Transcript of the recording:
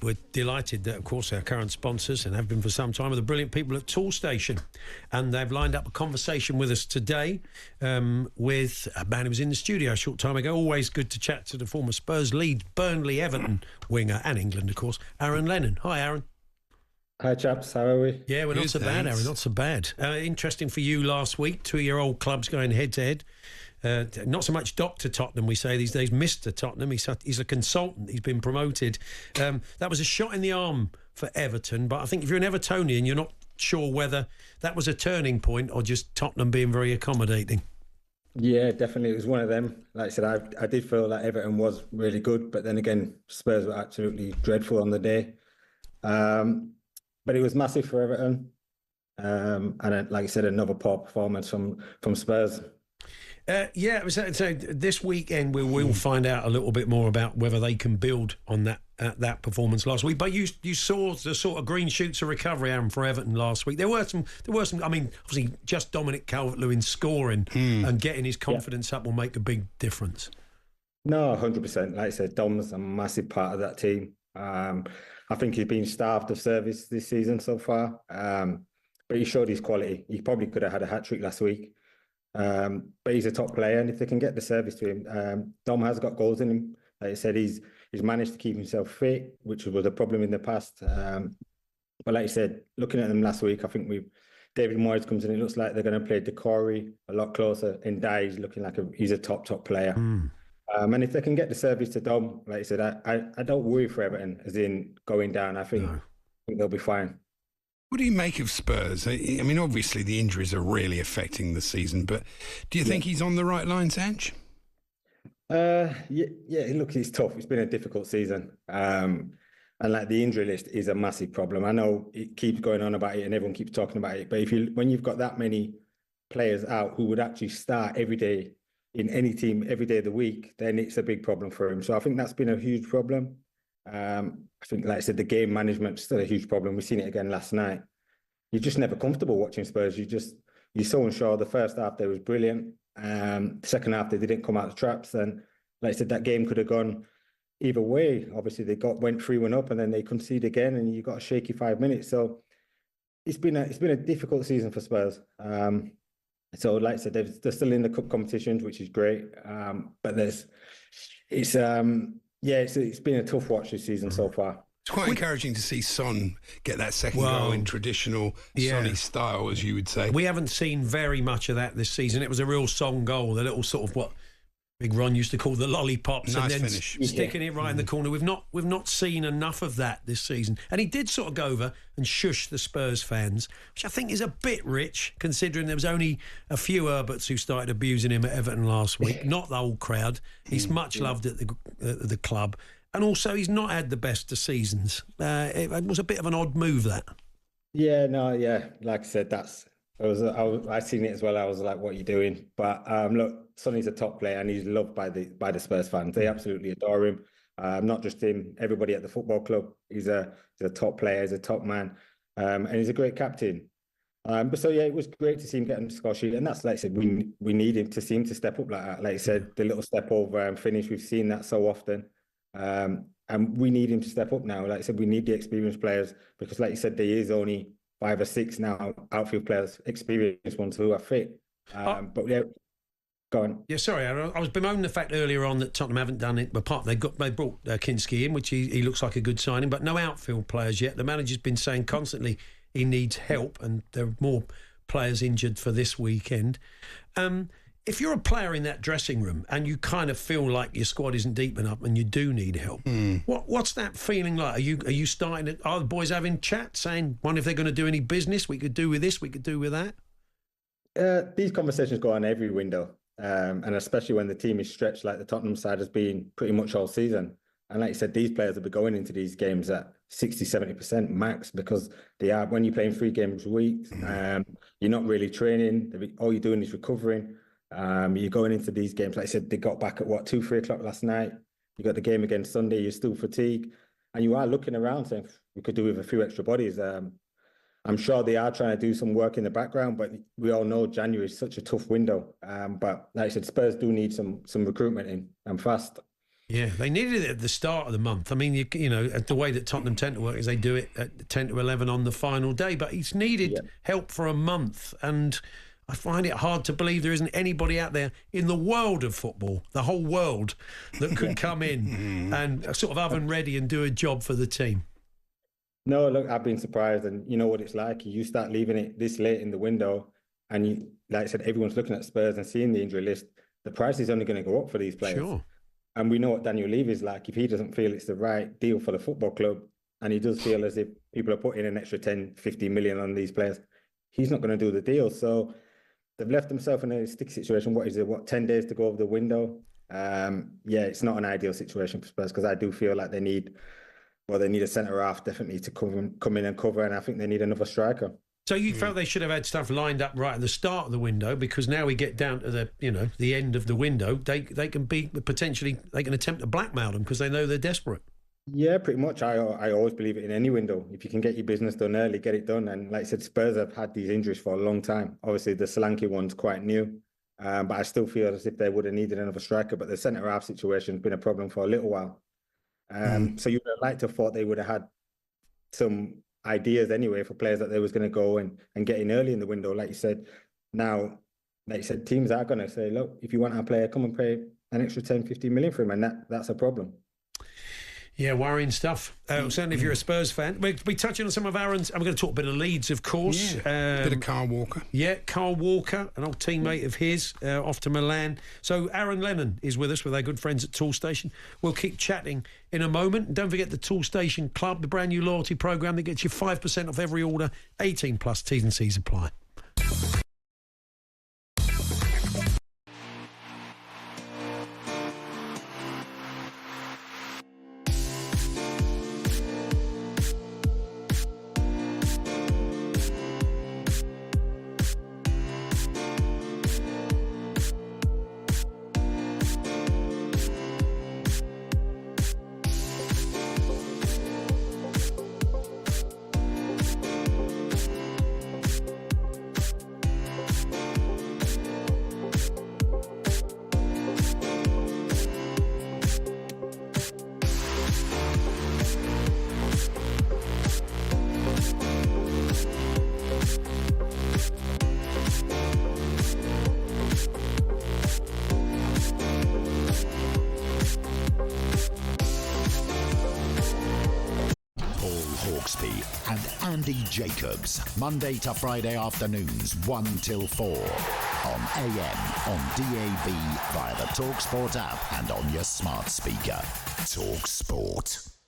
we're delighted that, of course, our current sponsors, and have been for some time, are the brilliant people at Toolstation. And they've lined up a conversation with us today with a man who was in the studio a short time ago. Always good to chat to the former Spurs, Leeds, Burnley, Everton winger, and England, of course, Aaron Lennon. Hi, Aaron. Hi, chaps. How are we? Yeah, we're not so bad, Aaron. Not so bad. Interesting for you last week. 2-year-old clubs going head-to-head. Not so much Dr. Tottenham, we say these days, Mr. Tottenham. He's a consultant. He's been promoted. That was a shot in the arm for Everton, but I think if you're an Evertonian, you're not sure whether that was a turning point or just Tottenham being very accommodating. Yeah, definitely. It was one of them. Like I said, I did feel like Everton was really good, but then again, Spurs were absolutely dreadful on the day. But it was massive for Everton. And like I said, another poor performance from Spurs. Yeah, so this weekend we will find out a little bit more about whether they can build on that performance last week. But you saw the sort of green shoots of recovery, Aaron, for Everton last week. There were some. I mean, obviously, just Dominic Calvert-Lewin scoring and getting his confidence up will make a big difference. No, 100%. Like I said, Dom's a massive part of that team. I think he's been starved of service this season so far, but he showed his quality. He probably could have had a hat-trick last week, but he's a top player, and if they can get the service to him, Dom has got goals in him. Like I said, he's managed to keep himself fit, which was a problem in the past. But like I said, looking at them last week, I think David Moyes comes in, it looks like they're going to play Decore a lot closer, and Dye's looking like he's a top player. And if they can get the service to Dom, like I said, I don't worry for Everton as in going down. I think they'll be fine. What do you make of Spurs? I mean, obviously the injuries are really affecting the season, but do you think he's on the right lines, Ange? Yeah. Look, it's tough. It's been a difficult season, and like the injury list is a massive problem. I know it keeps going on about it, and everyone keeps talking about it. But when you've got that many players out who would actually start every day in any team every day of the week, then it's a big problem for him. So I think that's been a huge problem. I think, like I said, the game management is still a huge problem. We've seen it again last night. You're just never comfortable watching Spurs. You're so unsure. The first half, they was brilliant. The second half, they didn't come out of the traps. And like I said, that game could have gone either way. Obviously, they went 3-1 up, and then they concede again, and you got a shaky 5 minutes. So it's been a difficult season for Spurs. So, like I said, they're still in the cup competitions, which is great. But it's been a tough watch this season so far. It's quite encouraging to see Son get that second goal in traditional Sonny style, as you would say. We haven't seen very much of that this season. It was a real Son goal, the little sort of what Big Ron used to call the lollipops, nice and then finish. Sticking it right in the corner. We've not seen enough of that this season. And he did sort of go over and shush the Spurs fans, which I think is a bit rich, considering there was only a few Herberts who started abusing him at Everton last week, not the whole crowd. He's much loved at the club. And also, he's not had the best of seasons. It was a bit of an odd move, that. Yeah, like I said, I seen it as well. I was like, what are you doing? But look, Sonny's a top player, and he's loved by the Spurs fans. They absolutely adore him. Not just him, everybody at the football club. He's a top player, he's a top man, and he's a great captain. But it was great to see him getting the score sheet, and that's, like I said, we need him to see him to step up like that. Like I said, the little step over and finish, we've seen that so often. And we need him to step up now. Like I said, we need the experienced players, because like you said, there is only 5 or 6 now outfield players, experienced ones who are fit. But yeah, go on. Yeah, sorry, I was bemoaning the fact earlier on that Tottenham haven't done it. Apart, they brought Kinski in, which he looks like a good signing, but no outfield players yet. The manager's been saying constantly he needs help, and there are more players injured for this weekend. If you're a player in that dressing room and you kind of feel like your squad isn't deep enough and you do need help, what's that feeling like? Are you starting to, are the boys having chat saying, wonder if they're going to do any business? We could do with this, we could do with that? These conversations go on every window, and especially when the team is stretched like the Tottenham side has been pretty much all season. And like you said, these players will be going into these games at 60-70% max, because when you're playing 3 games a week, you're not really training. All you're doing is recovering. You're going into these games, like I said, they got back at 2-3 o'clock last night. You got the game again Sunday, you're still fatigued, and you are looking around saying, we could do with a few extra bodies. I'm sure they are trying to do some work in the background, but we all know January is such a tough window. But like I said, Spurs do need some recruitment in, and fast. Yeah, they needed it at the start of the month. I mean, you know, the way that Tottenham tend to work is they do it at 10 to 11 on the final day, but he's needed help for a month. And I find it hard to believe there isn't anybody out there in the world of football, the whole world, that could come in and sort of oven ready and do a job for the team. No, look, I've been surprised, and you know what it's like. You start leaving it this late in the window, and you, like I said, everyone's looking at Spurs and seeing the injury list. The price is only going to go up for these players. Sure. And we know what Daniel Levy is like. If he doesn't feel it's the right deal for the football club, and he does feel as if people are putting an extra 10, 15 million on these players, he's not going to do the deal. So they've left themselves in a sticky situation. What is it? 10 days to go over the window? It's not an ideal situation for Spurs, because I do feel like they need a centre half definitely to come in and cover, and I think they need another striker. So you felt they should have had stuff lined up right at the start of the window, because now we get down to the end of the window, they can attempt to blackmail them because they know they're desperate. Yeah, pretty much. I always believe it in any window. If you can get your business done early, get it done. And like I said, Spurs have had these injuries for a long time. Obviously, the Solanke one's quite new, but I still feel as if they would have needed another striker. But the centre half situation has been a problem for a little while. So you would have liked to have thought they would have had some ideas anyway for players that they was going to go and get in early in the window. Like you said, teams are going to say, look, if you want our player, come and pay an extra 10, 15 million for him, and that's a problem. Yeah, worrying stuff. Certainly if you're a Spurs fan. We're touching on some of Aaron's, and we're going to talk a bit of Leeds, of course. Yeah, bit of Carl Walker. Yeah, Carl Walker, an old teammate of his, off to Milan. So Aaron Lennon is with us with our good friends at Tool Station. We'll keep chatting in a moment. And don't forget the Tool Station Club, the brand new loyalty programme that gets you 5% off every order. 18 plus, T's and C's apply. Hawksbee and Jacobs, Monday to Friday afternoons 1 till 4 on AM, on DAB, via the talkSPORT app and on your smart speaker. talkSPORT.